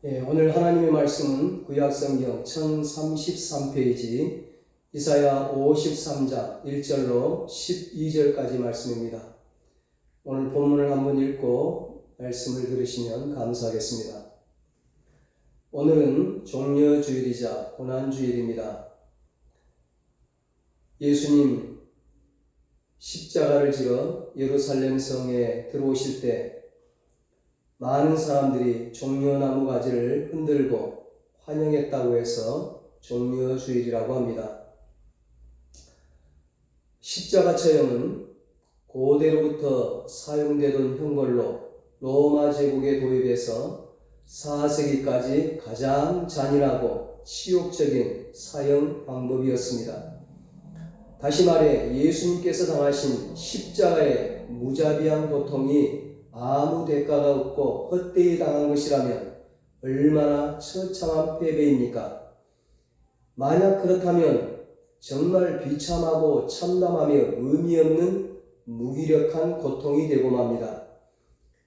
오늘 하나님의 말씀은 구약성경 1033페이지 이사야 53장 1절로 12절까지 말씀입니다. 오늘 본문을 한번 읽고 말씀을 들으시면 감사하겠습니다. 오늘은 종려주일이자 고난주일입니다. 예수님 십자가를 지러 예루살렘 성에 들어오실 때 많은 사람들이 종려나무 가지를 흔들고 환영했다고 해서 종려주일이라고 합니다. 십자가 처형은 고대로부터 사용되던 형벌로 로마 제국에 도입해서 4세기까지 가장 잔인하고 치욕적인 사형 방법이었습니다. 다시 말해 예수님께서 당하신 십자가의 무자비한 고통이 아무 대가가 없고 헛되이 당한 것이라면 얼마나 처참한 패배입니까? 만약 그렇다면 정말 비참하고 참담하며 의미 없는 무기력한 고통이 되고 맙니다.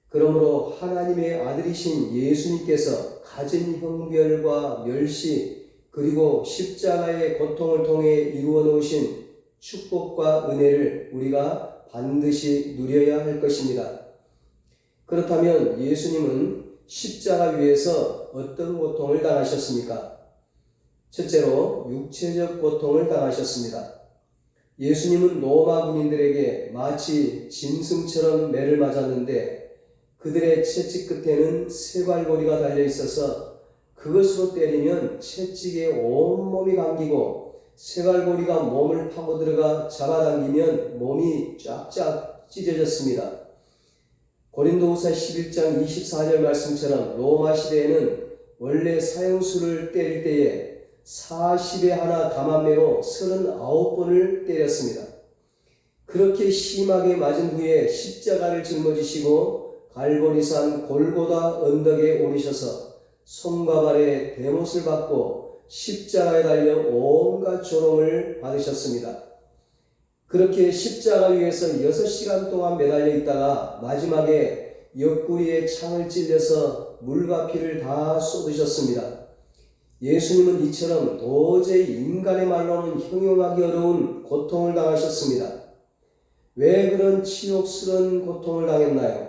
그러므로 하나님의 아들이신 예수님께서 가진 형벌과 멸시 그리고 십자가의 고통을 통해 이루어 놓으신 축복과 은혜를 우리가 반드시 누려야 할 것입니다. 그렇다면 예수님은 십자가 위에서 어떤 고통을 당하셨습니까? 첫째로 육체적 고통을 당하셨습니다. 예수님은 로마 군인들에게 마치 짐승처럼 매를 맞았는데 그들의 채찍 끝에는 쇠갈고리가 달려 있어서 그것으로 때리면 채찍에 온몸이 감기고 쇠갈고리가 몸을 파고 들어가 잡아당기면 몸이 쫙쫙 찢어졌습니다. 고린도후서 11장 24절 말씀처럼 로마 시대에는 원래 사형수를 때릴 때에 40에 하나 감한매로 39번을 때렸습니다. 그렇게 심하게 맞은 후에 십자가를 짊어지시고 갈보리산 골고다 언덕에 오르셔서 손과 발에 대못을 받고 십자가에 달려 온갖 조롱을 받으셨습니다. 그렇게 십자가 위에서 6시간 동안 매달려 있다가 마지막에 옆구리에 창을 찔려서 물과 피를 다 쏟으셨습니다. 예수님은 이처럼 도저히 인간의 말로는 형용하기 어려운 고통을 당하셨습니다. 왜 그런 치욕스러운 고통을 당했나요?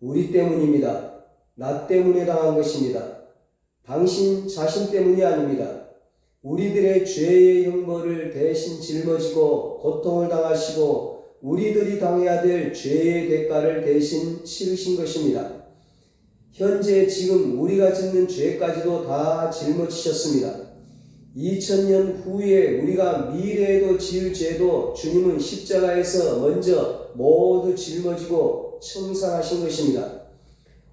우리 때문입니다. 나 때문에 당한 것입니다. 당신 자신 때문이 아닙니다. 우리들의 죄의 형벌을 대신 짊어지고 고통을 당하시고 우리들이 당해야 될 죄의 대가를 대신 치르신 것입니다. 현재 지금 우리가 짓는 죄까지도 다 짊어지셨습니다. 2000년 후에 우리가 미래에도 지을 죄도 주님은 십자가에서 먼저 모두 짊어지고 청산하신 것입니다.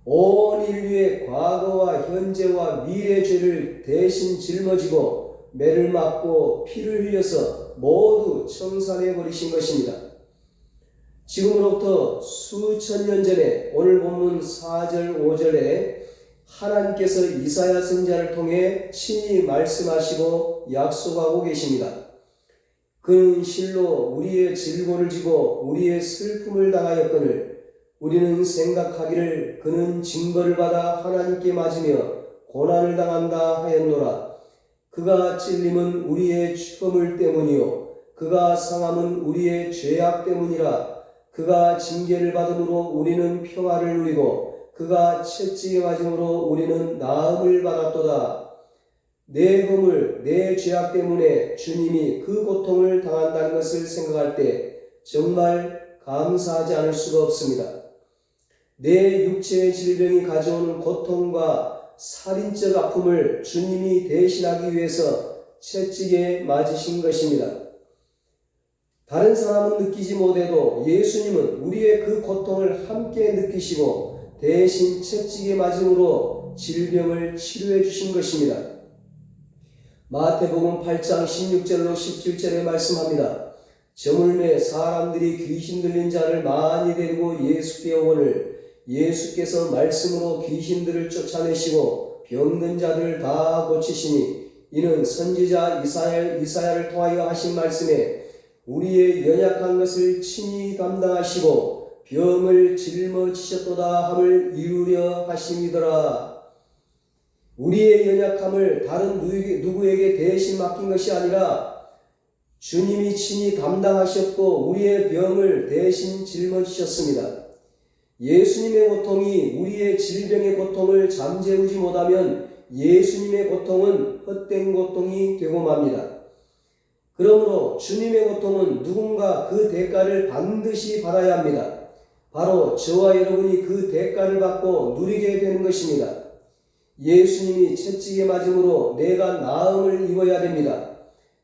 온 인류의 과거와 현재와 미래의 죄를 대신 짊어지고 매를 맞고 피를 흘려서 모두 청산해 버리신 것입니다. 지금으로부터 수천 년 전에 오늘 본문 4절 5절에 하나님께서 이사야 선지자를 통해 친히 말씀하시고 약속하고 계십니다. 그는 실로 우리의 질고를 지고 우리의 슬픔을 당하였거늘 우리는 생각하기를 그는 징벌을 받아 하나님께 맞으며 고난을 당한다 하였노라. 그가 찔림은 우리의 허물 때문이요 그가 상함은 우리의 죄악 때문이라. 그가 징계를 받음으로 우리는 평화를 누리고 그가 채찍에 맞음으로 우리는 나음을 받았도다. 내 허물, 내 죄악 때문에 주님이 그 고통을 당한다는 것을 생각할 때 정말 감사하지 않을 수가 없습니다. 내 육체의 질병이 가져오는 고통과 살인적 아픔을 주님이 대신하기 위해서 채찍에 맞으신 것입니다. 다른 사람은 느끼지 못해도 예수님은 우리의 그 고통을 함께 느끼시고 대신 채찍에 맞음으로 질병을 치료해 주신 것입니다. 마태복음 8장 16절로 17절에 말씀합니다. 저물매 사람들이 귀신 들린 자를 많이 데리고 예수께 오거늘 예수께서 말씀으로 귀신들을 쫓아내시고 병든 자들 다 고치시니 이는 선지자 이사야를 통하여 하신 말씀에 우리의 연약한 것을 친히 담당하시고 병을 짊어지셨도다 함을 이루려 하심이더라. 우리의 연약함을 다른 누구에게 대신 맡긴 것이 아니라 주님이 친히 담당하셨고 우리의 병을 대신 짊어지셨습니다. 예수님의 고통이 우리의 질병의 고통을 잠재우지 못하면 예수님의 고통은 헛된 고통이 되고 맙니다. 그러므로 주님의 고통은 누군가 그 대가를 반드시 받아야 합니다. 바로 저와 여러분이 그 대가를 받고 누리게 되는 것입니다. 예수님이 채찍에 맞음으로 내가 나음을 입어야 됩니다.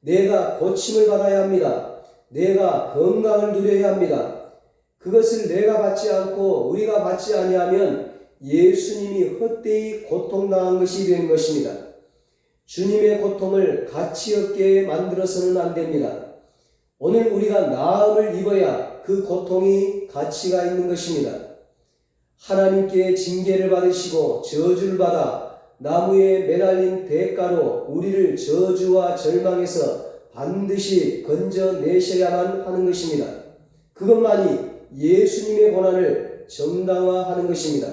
내가 고침을 받아야 합니다. 내가 건강을 누려야 합니다. 그것을 내가 받지 않고 우리가 받지 아니하면 예수님이 헛되이 고통당한 것이 되는 것입니다. 주님의 고통을 가치 없게 만들어서는 안 됩니다. 오늘 우리가 나음을 입어야 그 고통이 가치가 있는 것입니다. 하나님께 징계를 받으시고 저주를 받아 나무에 매달린 대가로 우리를 저주와 절망에서 반드시 건져내셔야만 하는 것입니다. 그것만이 예수님의 고난을 정당화하는 것입니다.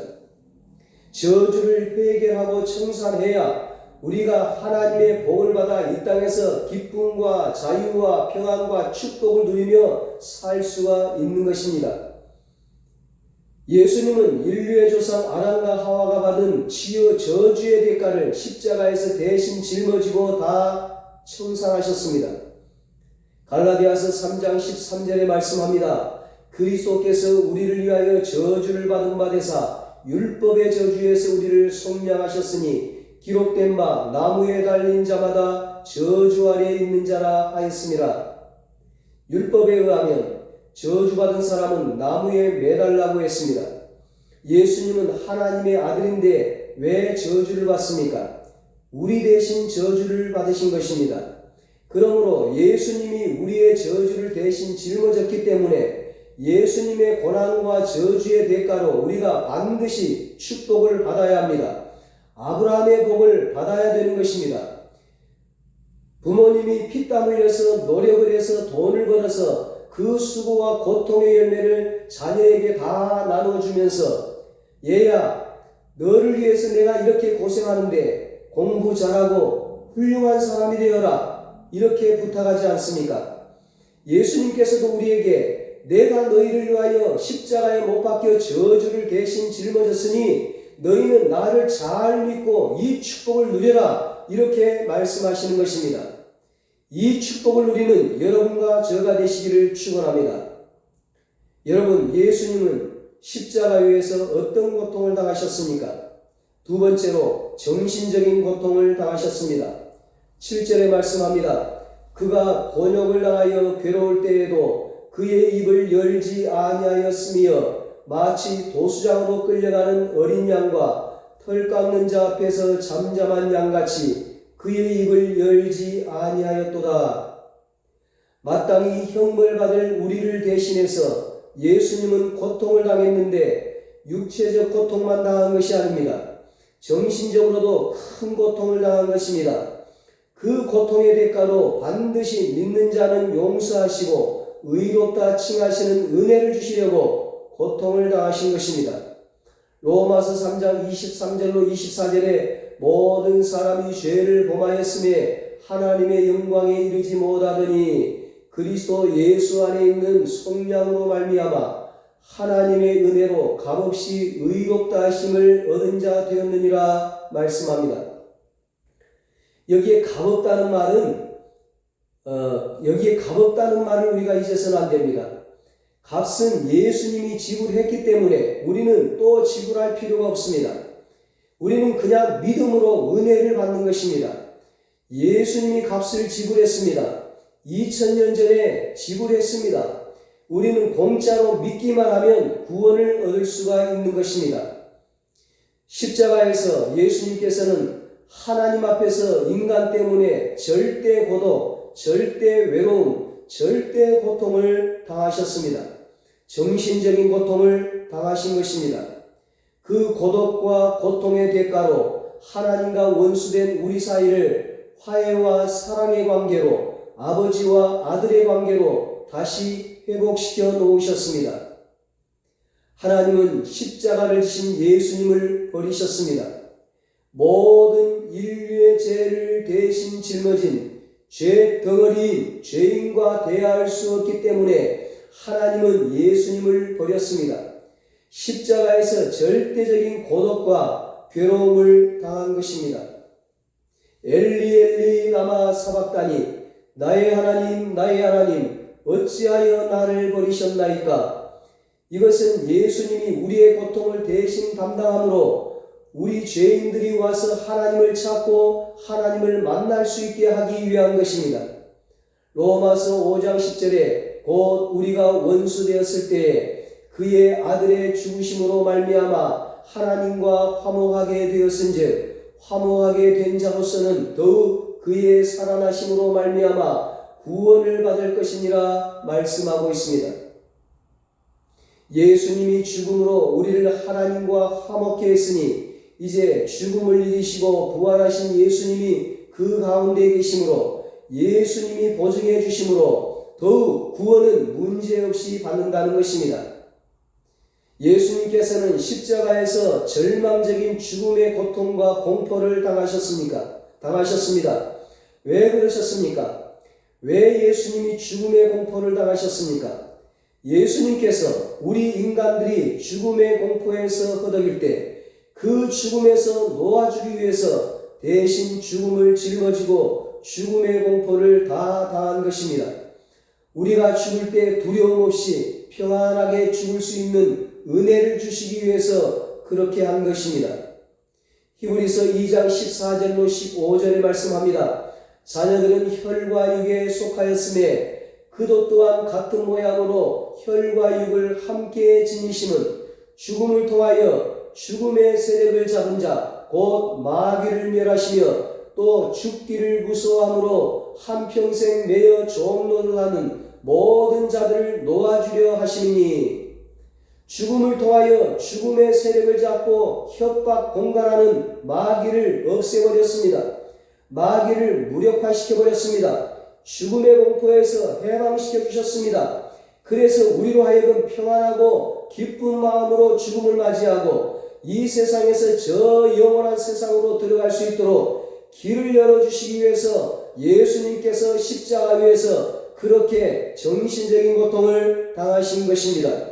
저주를 해결하고 청산해야 우리가 하나님의 복을 받아 이 땅에서 기쁨과 자유와 평안과 축복을 누리며 살 수가 있는 것입니다. 예수님은 인류의 조상 아담과 하와가 받은 치유 저주의 대가를 십자가에서 대신 짊어지고 다 청산하셨습니다. 갈라디아서 3장 13절에 말씀합니다. 그리스도께서 우리를 위하여 저주를 받은 바 되사 율법의 저주에서 우리를 속량하셨으니 기록된 바 나무에 달린 자마다 저주 아래에 있는 자라 하였습니다. 율법에 의하면 저주받은 사람은 나무에 매달라고 했습니다. 예수님은 하나님의 아들인데 왜 저주를 받습니까? 우리 대신 저주를 받으신 것입니다. 그러므로 예수님이 우리의 저주를 대신 짊어졌기 때문에 예수님의 고난과 저주의 대가로 우리가 반드시 축복을 받아야 합니다. 아브라함의 복을 받아야 되는 것입니다. 부모님이 피땀 흘려서 노력을 해서 돈을 벌어서 그 수고와 고통의 열매를 자녀에게 다 나눠주면서 얘야 너를 위해서 내가 이렇게 고생하는데 공부 잘하고 훌륭한 사람이 되어라 이렇게 부탁하지 않습니까? 예수님께서도 우리에게 내가 너희를 위하여 십자가에 못 박혀 저주를 대신 짊어졌으니 너희는 나를 잘 믿고 이 축복을 누려라 이렇게 말씀하시는 것입니다. 이 축복을 누리는 여러분과 저가 되시기를 축원합니다. 여러분, 예수님은 십자가 위에서 어떤 고통을 당하셨습니까? 두 번째로 정신적인 고통을 당하셨습니다. 7절에 말씀합니다. 그가 곤욕을 당하여 괴로울 때에도 그의 입을 열지 아니하였으며 마치 도수장으로 끌려가는 어린 양과 털 깎는 자 앞에서 잠잠한 양같이 그의 입을 열지 아니하였도다. 마땅히 형벌 받을 우리를 대신해서 예수님은 고통을 당했는데 육체적 고통만 당한 것이 아닙니다. 정신적으로도 큰 고통을 당한 것입니다. 그 고통의 대가로 반드시 믿는 자는 용서하시고 의롭다 칭하시는 은혜를 주시려고 고통을 당하신 것입니다. 로마서 3장 23절로 24절에 모든 사람이 죄를 범하였음에 하나님의 영광에 이르지 못하더니 그리스도 예수 안에 있는 속량으로 말미암아 하나님의 은혜로 값없이 의롭다 하심을 얻은 자 되었느니라 말씀합니다. 여기에 값없다는 말을 우리가 잊어서는 안 됩니다. 값은 예수님이 지불했기 때문에 우리는 또 지불할 필요가 없습니다. 우리는 그냥 믿음으로 은혜를 받는 것입니다. 예수님이 값을 지불했습니다. 2000년 전에 지불했습니다. 우리는 공짜로 믿기만 하면 구원을 얻을 수가 있는 것입니다. 십자가에서 예수님께서는 하나님 앞에서 인간 때문에 절대 고독, 절대 외로움, 절대 고통을 당하셨습니다. 정신적인 고통을 당하신 것입니다. 그 고독과 고통의 대가로 하나님과 원수된 우리 사이를 화해와 사랑의 관계로 아버지와 아들의 관계로 다시 회복시켜 놓으셨습니다. 하나님은 십자가를 지신 예수님을 버리셨습니다. 모든 인류의 죄를 대신 짊어진 죄 덩어리인 죄인과 대화할 수 없기 때문에 하나님은 예수님을 버렸습니다. 십자가에서 절대적인 고독과 괴로움을 당한 것입니다. 엘리 엘리 라마 사박다니 나의 하나님 나의 하나님 어찌하여 나를 버리셨나이까. 이것은 예수님이 우리의 고통을 대신 담당함으로 우리 죄인들이 와서 하나님을 찾고 하나님을 만날 수 있게 하기 위한 것입니다. 로마서 5장 10절에 곧 우리가 원수 되었을 때에 그의 아들의 죽으심으로 말미암아 하나님과 화목하게 되었은즉 화목하게 된 자로서는 더욱 그의 살아나심으로 말미암아 구원을 받을 것이니라 말씀하고 있습니다. 예수님이 죽음으로 우리를 하나님과 화목케 했으니 이제 죽음을 이기시고 부활하신 예수님이 그 가운데 계심으로 예수님이 보증해 주심으로 더욱 구원은 문제없이 받는다는 것입니다. 예수님께서는 십자가에서 절망적인 죽음의 고통과 공포를 당하셨습니다. 왜 그러셨습니까? 왜 예수님이 죽음의 공포를 당하셨습니까? 예수님께서 우리 인간들이 죽음의 공포에서 허덕일 때 그 죽음에서 놓아주기 위해서 대신 죽음을 짊어지고 죽음의 공포를 다 당한 것입니다. 우리가 죽을 때 두려움 없이 평안하게 죽을 수 있는 은혜를 주시기 위해서 그렇게 한 것입니다. 히브리서 2장 14절로 15절에 말씀합니다. 자녀들은 혈과 육에 속하였음에 그도 또한 같은 모양으로 혈과 육을 함께 지니심은 죽음을 통하여 죽음의 세력을 잡은 자 곧 마귀를 멸하시며 또 죽기를 무서워함으로 한평생 매여 종노를 하는 모든 자들을 놓아주려 하시니 죽음을 통하여 죽음의 세력을 잡고 협박 공갈하는 마귀를 없애버렸습니다. 마귀를 무력화시켜버렸습니다. 죽음의 공포에서 해방시켜 주셨습니다. 그래서 우리로 하여금 평안하고 기쁜 마음으로 죽음을 맞이하고 이 세상에서 저 영원한 세상으로 들어갈 수 있도록 길을 열어주시기 위해서 예수님께서 십자가 위에서 그렇게 정신적인 고통을 당하신 것입니다.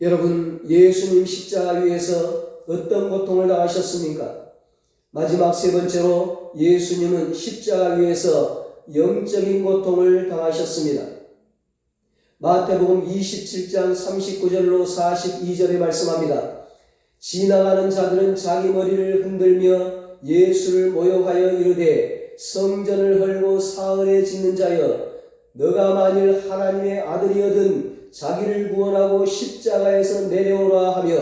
여러분, 예수님 십자가 위에서 어떤 고통을 당하셨습니까? 마지막 세 번째로 예수님은 십자가 위에서 영적인 고통을 당하셨습니다. 마태복음 27장 39절로 42절에 말씀합니다. 지나가는 자들은 자기 머리를 흔들며 예수를 모욕하여 이르되 성전을 헐고 사흘에 짓는 자여 너가 만일 하나님의 아들이거든 자기를 구원하고 십자가에서 내려오라 하며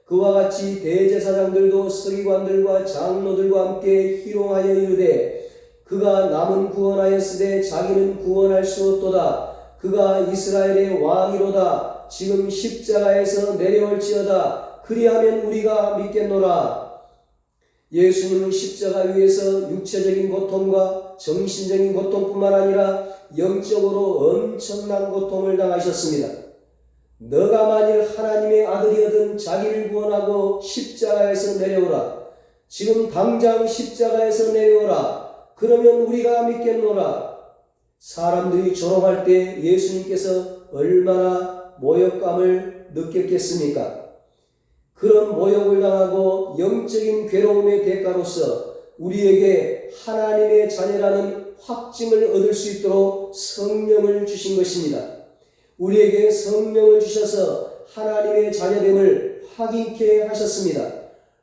그와 같이 대제사장들도 서기관들과 장로들과 함께 희롱하여 이르되 그가 남은 구원하였으되 자기는 구원할 수 없도다. 그가 이스라엘의 왕이로다. 지금 십자가에서 내려올지어다. 그리하면 우리가 믿겠노라. 예수님은 십자가 위에서 육체적인 고통과 정신적인 고통뿐만 아니라 영적으로 엄청난 고통을 당하셨습니다. 너가 만일 하나님의 아들이거든 자기를 구원하고 십자가에서 내려오라. 지금 당장 십자가에서 내려오라. 그러면 우리가 믿겠노라. 사람들이 조롱할 때 예수님께서 얼마나 모욕감을 느꼈겠습니까? 그런 모욕을 당하고 영적인 괴로움의 대가로서 우리에게 하나님의 자녀라는 확증을 얻을 수 있도록 성령을 주신 것입니다. 우리에게 성령을 주셔서 하나님의 자녀됨을 확인케 하셨습니다.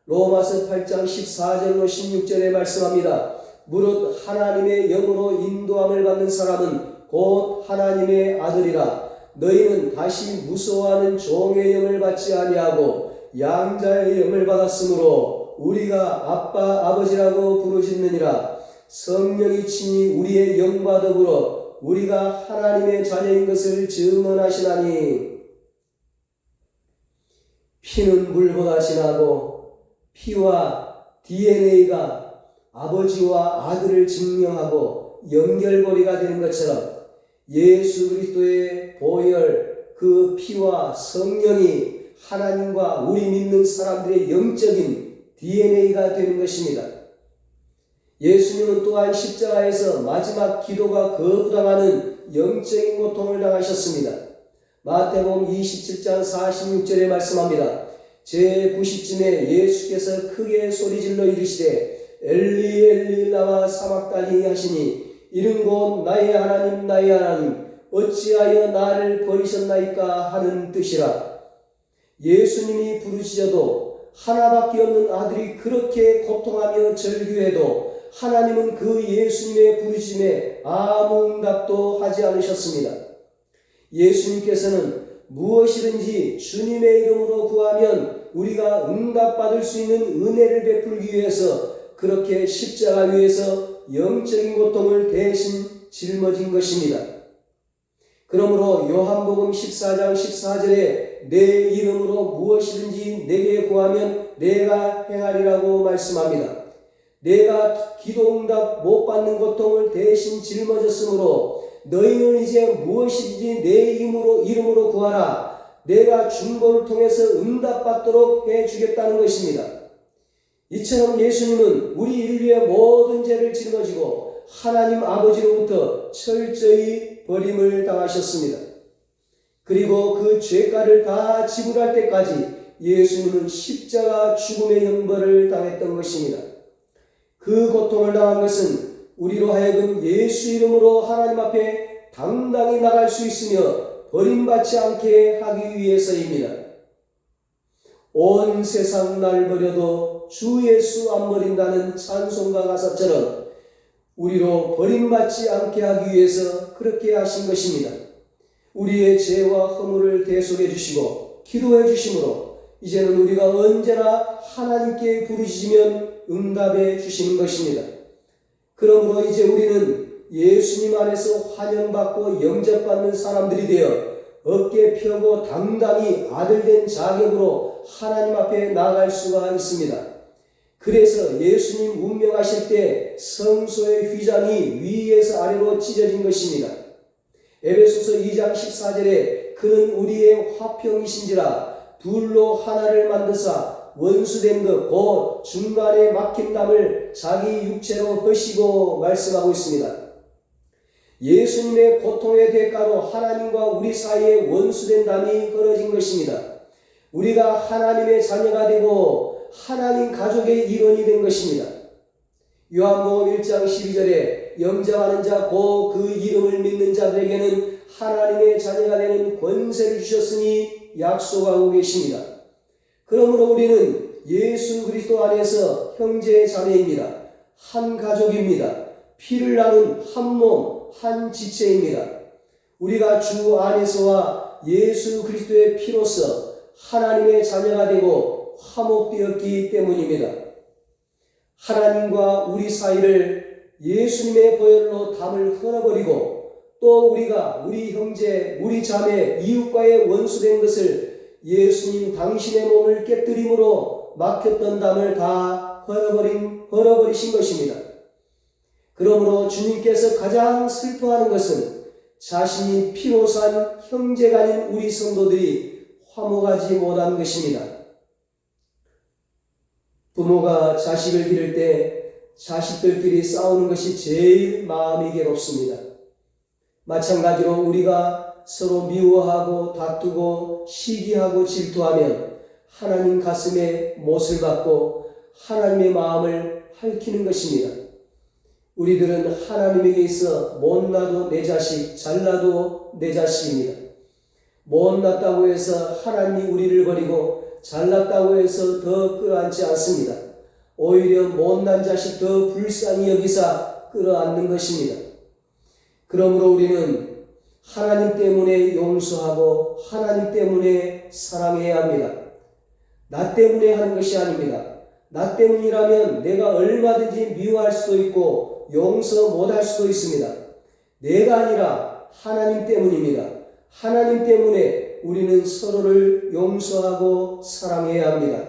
로마서 8장 14절로 16절에 말씀합니다. 무릇 하나님의 영으로 인도함을 받는 사람은 곧 하나님의 아들이라. 너희는 다시 무서워하는 종의 영을 받지 아니하고 양자의 영을 받았으므로 우리가 아빠 아버지라고 부르짖느니라. 성령이 친히 우리의 영과 더불어 우리가 하나님의 자녀인 것을 증언하시나니 피는 물보다 진하고 피와 DNA가 아버지와 아들을 증명하고 연결고리가 되는 것처럼 예수 그리스도의 보혈 그 피와 성령이 하나님과 우리 믿는 사람들의 영적인 DNA가 되는 것입니다. 예수님은 또한 십자가에서 마지막 기도가 거부당하는 영적인 고통을 당하셨습니다. 마태복음 27장 46절에 말씀합니다. 제90쯤에 예수께서 크게 소리질러 이르시되 엘리 엘리 라마 사막다니 하시니 이른 곧 나의 하나님 나의 하나님 어찌하여 나를 버리셨나이까 하는 뜻이라. 예수님이 부르시셔도 하나밖에 없는 아들이 그렇게 고통하며 절규해도 하나님은 그 예수님의 부르심에 아무 응답도 하지 않으셨습니다. 예수님께서는 무엇이든지 주님의 이름으로 구하면 우리가 응답받을 수 있는 은혜를 베풀기 위해서 그렇게 십자가 위에서 영적인 고통을 대신 짊어진 것입니다. 그러므로 요한복음 14장 14절에 내 이름으로 무엇이든지 내게 구하면 내가 행하리라고 말씀합니다. 내가 기도응답 못 받는 고통을 대신 짊어졌으므로 너희는 이제 무엇이든지 내 이름으로 구하라. 내가 중보를 통해서 응답받도록 해주겠다는 것입니다. 이처럼 예수님은 우리 인류의 모든 죄를 짊어지고 하나님 아버지로부터 철저히 버림을 당하셨습니다. 그리고 그 죄가를 다 지불할 때까지 예수님은 십자가 죽음의 형벌을 당했던 것입니다. 그 고통을 당한 것은 우리로 하여금 예수 이름으로 하나님 앞에 당당히 나갈 수 있으며 버림받지 않게 하기 위해서입니다. 온 세상 날 버려도 주 예수 안 버린다는 찬송가 가사처럼 우리로 버림받지 않게 하기 위해서 그렇게 하신 것입니다. 우리의 죄와 허물을 대속해 주시고 기도해 주심으로 이제는 우리가 언제나 하나님께 부르짖으면 응답해 주시는 것입니다. 그러므로 이제 우리는 예수님 안에서 환영받고 영접받는 사람들이 되어 어깨 펴고 당당히 아들된 자격으로 하나님 앞에 나아갈 수가 있습니다. 그래서 예수님 운명하실 때 성소의 휘장이 위에서 아래로 찢어진 것입니다. 에베소서 2장 14절에 그는 우리의 화평이신지라 둘로 하나를 만드사 원수된 것 곧 중간에 막힌 담을 자기 육체로 허시고 말씀하고 있습니다. 예수님의 고통의 대가로 하나님과 우리 사이에 원수된 담이 벌어진 것입니다. 우리가 하나님의 자녀가 되고 하나님 가족의 일원이 된 것입니다. 요한복음 1장 12절에 영접하는 자 곧 그 이름을 믿는 자들에게는 하나님의 자녀가 되는 권세를 주셨으니 약속하고 계십니다. 그러므로 우리는 예수 그리스도 안에서 형제 자매입니다. 한 가족입니다. 피를 나눈 한 몸, 한 지체입니다. 우리가 주 안에서와 예수 그리스도의 피로서 하나님의 자녀가 되고 화목되었기 때문입니다. 하나님과 우리 사이를 예수님의 보혈로 담을 흘러버리고 또 우리가 우리 형제, 우리 자매, 이웃과의 원수된 것을 예수님 당신의 몸을 깨뜨림으로 막혔던 담을 다 헐어버리신 것입니다. 그러므로 주님께서 가장 슬퍼하는 것은 자신이 피로 산 형제가 아닌 우리 성도들이 화목하지 못한 것입니다. 부모가 자식을 기를 때 자식들끼리 싸우는 것이 제일 마음이 괴롭습니다. 마찬가지로 우리가 서로 미워하고 다투고 시기하고 질투하면 하나님 가슴에 못을 박고 하나님의 마음을 핥히는 것입니다. 우리들은 하나님에게 있어 못나도 내 자식, 잘나도 내 자식입니다. 못났다고 해서 하나님이 우리를 버리고 잘났다고 해서 더 끌어안지 않습니다. 오히려 못난 자식 더 불쌍히 여기사 끌어안는 것입니다. 그러므로 우리는 하나님 때문에 용서하고 하나님 때문에 사랑해야 합니다. 나 때문에 하는 것이 아닙니다. 나 때문이라면 내가 얼마든지 미워할 수도 있고 용서 못할 수도 있습니다. 내가 아니라 하나님 때문입니다. 하나님 때문에 우리는 서로를 용서하고 사랑해야 합니다.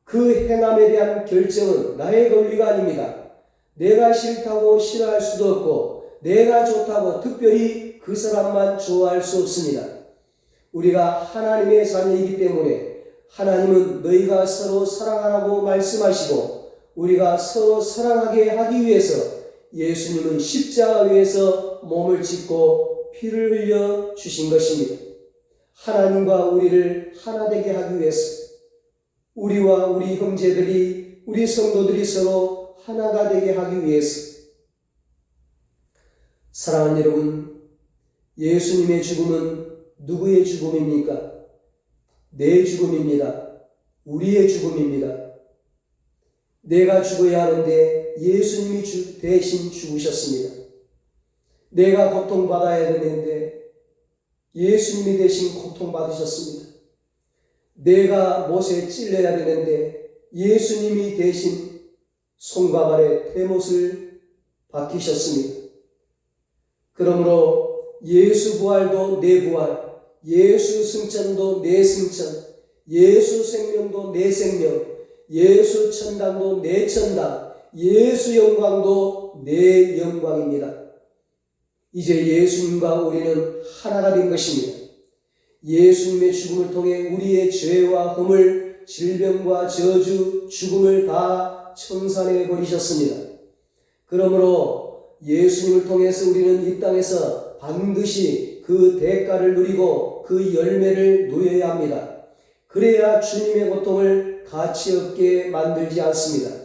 그 행함에 대한 결정은 나의 권리가 아닙니다. 내가 싫다고 싫어할 수도 없고 내가 좋다고 특별히 그 사람만 좋아할 수 없습니다. 우리가 하나님의 자녀이기 때문에 하나님은 너희가 서로 사랑하라고 말씀하시고 우리가 서로 사랑하게 하기 위해서 예수님은 십자가 위에서 몸을 찢고 피를 흘려 주신 것입니다. 하나님과 우리를 하나 되게 하기 위해서 우리와 우리 형제들이 우리 성도들이 서로 하나가 되게 하기 위해서 사랑하는 여러분, 예수님의 죽음은 누구의 죽음입니까? 내 죽음입니다. 우리의 죽음입니다. 내가 죽어야 하는데 예수님이 대신 죽으셨습니다. 내가 고통받아야 되는데 예수님이 대신 고통받으셨습니다. 내가 못에 찔려야 되는데 예수님이 대신 손과 발에 대못을 박히셨습니다. 그러므로 예수 부활도 내 부활, 예수 승천도 내 승천, 예수 생명도 내 생명, 예수 천당도 내 천당, 예수 영광도 내 영광입니다. 이제 예수님과 우리는 하나가 된 것입니다. 예수님의 죽음을 통해 우리의 죄와 허물, 질병과 저주, 죽음을 다 청산해 버리셨습니다. 그러므로 예수님을 통해서 우리는 이 땅에서 반드시 그 대가를 누리고 그 열매를 누려야 합니다. 그래야 주님의 고통을 가치 없게 만들지 않습니다.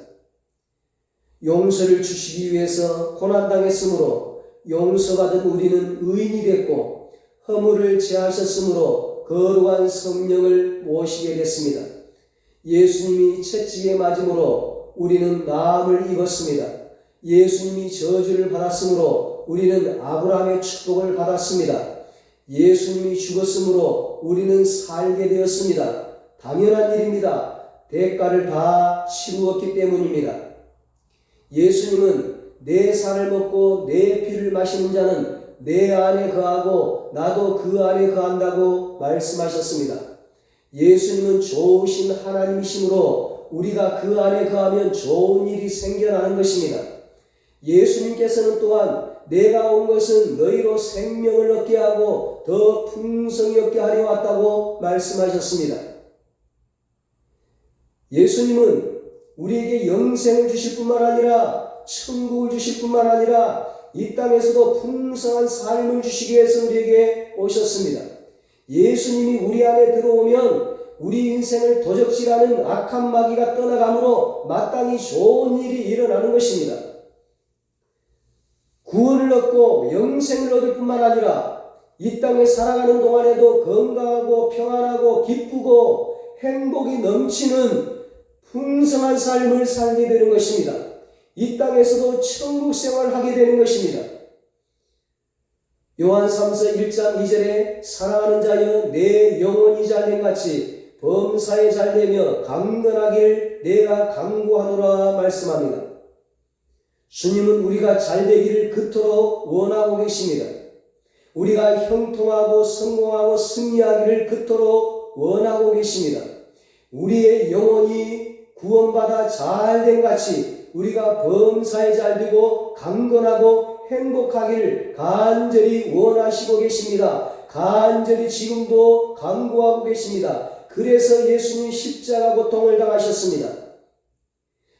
용서를 주시기 위해서 고난당했으므로 용서받은 우리는 의인이 됐고 허물을 제하셨으므로 거룩한 성령을 모시게 됐습니다. 예수님이 채찍에 맞음으로 우리는 나음을 입었습니다. 예수님이 저주를 받았으므로 우리는 아브라함의 축복을 받았습니다. 예수님이 죽었으므로 우리는 살게 되었습니다. 당연한 일입니다. 대가를 다 치루었기 때문입니다. 예수님은 내 살을 먹고 내 피를 마시는 자는 내 안에 거하고 나도 그 안에 거한다고 말씀하셨습니다. 예수님은 좋으신 하나님이시므로 우리가 그 안에 거하면 좋은 일이 생겨나는 것입니다. 예수님께서는 또한 내가 온 것은 너희로 생명을 얻게 하고 더 풍성히 얻게 하려 왔다고 말씀하셨습니다. 예수님은 우리에게 영생을 주실 뿐만 아니라 천국을 주실 뿐만 아니라 이 땅에서도 풍성한 삶을 주시기 위해서 우리에게 오셨습니다. 예수님이 우리 안에 들어오면 우리 인생을 도적질하는 악한 마귀가 떠나가므로 마땅히 좋은 일이 일어나는 것입니다. 구원을 얻고 영생을 얻을 뿐만 아니라 이 땅에 살아가는 동안에도 건강하고 평안하고 기쁘고 행복이 넘치는 풍성한 삶을 살게 되는 것입니다. 이 땅에서도 천국 생활을 하게 되는 것입니다. 요한 3서 1장 2절에 사랑하는 자여 내 영혼이 잘된 같이 범사에 잘되며 강건하길 내가 강구하노라 말씀합니다. 주님은 우리가 잘되기를 그토록 원하고 계십니다. 우리가 형통하고 성공하고 승리하기를 그토록 원하고 계십니다. 우리의 영혼이 구원받아 잘된 같이 우리가 범사에 잘되고 강건하고 행복하기를 간절히 원하시고 계십니다. 간절히 지금도 간구하고 계십니다. 그래서 예수님 십자가 고통을 당하셨습니다.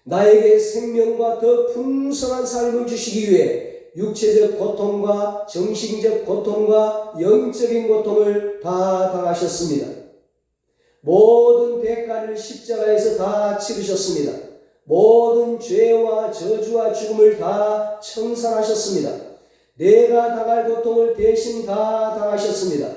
나에게 생명과 더 풍성한 삶을 주시기 위해 육체적 고통과 정신적 고통과 영적인 고통을 다 당하셨습니다. 모든 대가를 십자가에서 다 치르셨습니다. 모든 죄와 저주와 죽음을 다 청산하셨습니다. 내가 당할 고통을 대신 다 당하셨습니다.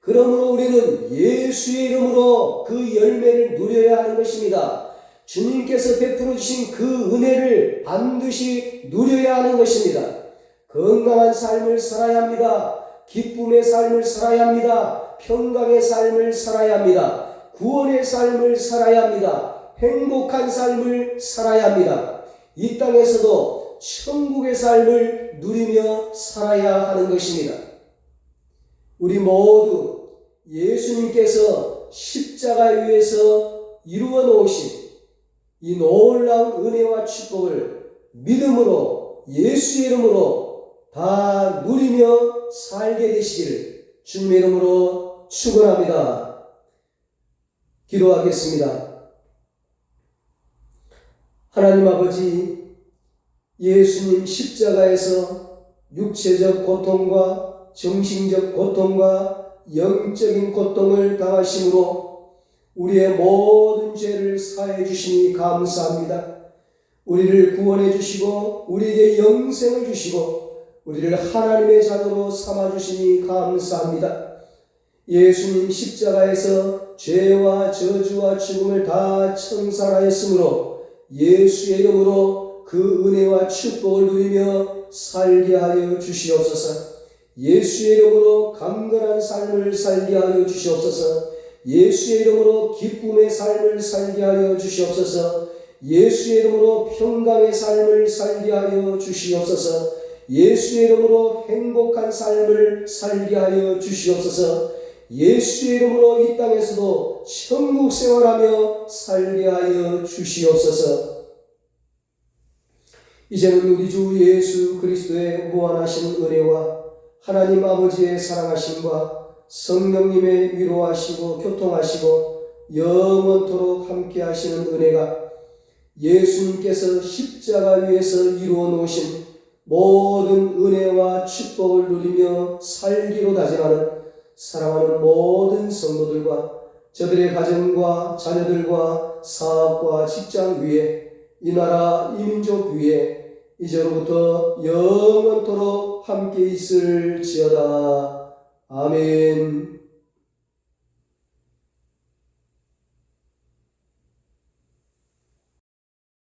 그러므로 우리는 예수의 이름으로 그 열매를 누려야 하는 것입니다. 주님께서 베풀어 주신 그 은혜를 반드시 누려야 하는 것입니다. 건강한 삶을 살아야 합니다. 기쁨의 삶을 살아야 합니다. 평강의 삶을 살아야 합니다. 구원의 삶을 살아야 합니다. 행복한 삶을 살아야 합니다. 이 땅에서도 천국의 삶을 누리며 살아야 하는 것입니다. 우리 모두 예수님께서 십자가에 의해서 이루어 놓으신 이 놀라운 은혜와 축복을 믿음으로 예수의 이름으로 다 누리며 살게 되시기를 주님의 이름으로 축원합니다. 기도하겠습니다. 하나님 아버지, 예수님 십자가에서 육체적 고통과 정신적 고통과 영적인 고통을 당하심으로 우리의 모든 죄를 사해 주시니 감사합니다. 우리를 구원해 주시고 우리에게 영생을 주시고 우리를 하나님의 자녀로 삼아 주시니 감사합니다. 예수님 십자가에서 죄와 저주와 죽음을 다 청산하였으므로 예수의 이름으로 그 은혜와 축복을 누리며 살게 하여 주시옵소서. 예수의 이름으로 강건한 삶을 살게 하여 주시옵소서. 예수의 이름으로 기쁨의 삶을 살게 하여 주시옵소서. 예수의 이름으로 평강의 삶을 살게 하여 주시옵소서. 예수의 이름으로 행복한 삶을 살게 하여 주시옵소서. 예수의 이름으로 이 땅에서도 천국 생활하며 살게 하여 주시옵소서. 이제는 우리 주 예수 그리스도의 무한하신 은혜와 하나님 아버지의 사랑하심과 성령님의 위로하시고 교통하시고 영원토록 함께 하시는 은혜가 예수님께서 십자가 위에서 이루어 놓으신 모든 은혜와 축복을 누리며 살기로 다짐하는 사랑하는 모든 성도들과 저들의 가정과 자녀들과 사업과 직장 위에 이 나라 이 민족 위에 이제로부터 영원토록 함께 있을지어다. 아멘.